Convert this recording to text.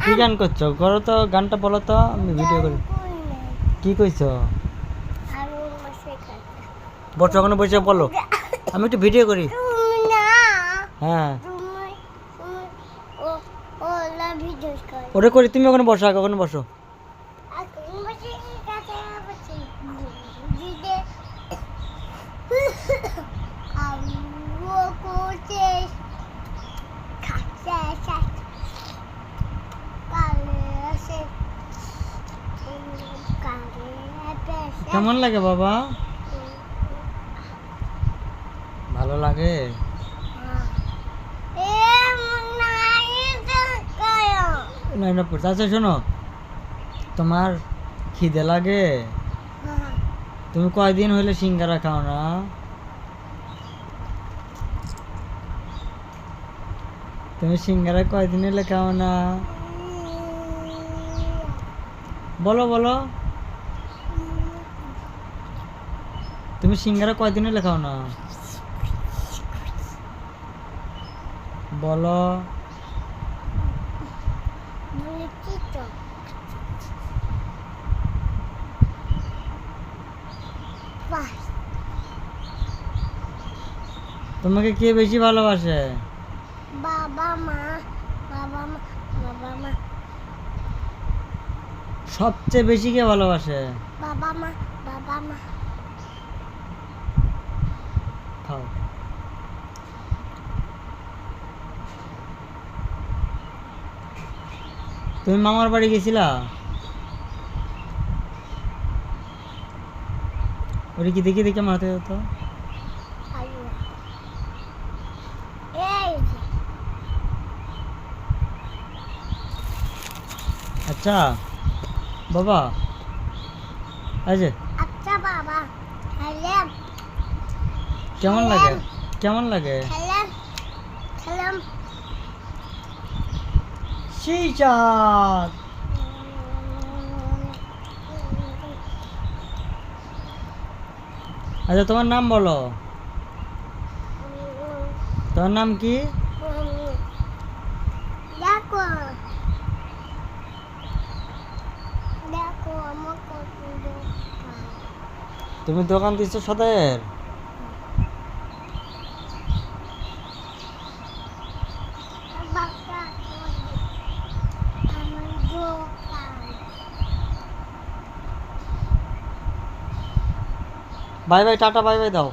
কি গান করছো? করো তো, গানটা বলো তো, আমি ভিডিও করি। কি কইছো? বসো, ওখানে বসে বলো, আমি একটু ভিডিও করি। হ্যাঁ ওটা করি, তুমি ওখানে বসো, আগে ওখানে বসো। কেমন লাগে বাবা? ভালো লাগে? না পড়ছে। আচ্ছা শোনো, তোমার খিদে লাগে? তুমি কয়দিন হইলে সিঙ্গারা খাও না? তুমি সিঙ্গারা কয়দিন হইলে খাও না? বলো বলো, তুমি সিঙ্গারা কয়দিন হইলে খাও না? বলো। তোমাকে কে বেশি ভালোবাসে? বাবা মা। বাবা মা। বাবা মা। সবচেয়ে বেশি কে ভালোবাসে? বাবা মা। বাবা মা। খাও। তুমি মামার বাড়ি গেছিলা? ওটা কি দেখি দেখে মারতে হতো। আচ্ছা বাবা, আচ্ছা আচ্ছা বাবা, খেলাম। কেমন লাগে? কেমন লাগে? খেলাম। খেলাম। সেই চাঁদ। আচ্ছা তোমার নাম বলো, তোমার নাম কি? দেখো দেখো আমার কত দোকান। তুমি দোকান দিচ্ছ সদের? বাবা, আমার দোকান। Bye bye, tata, bye bye দাও।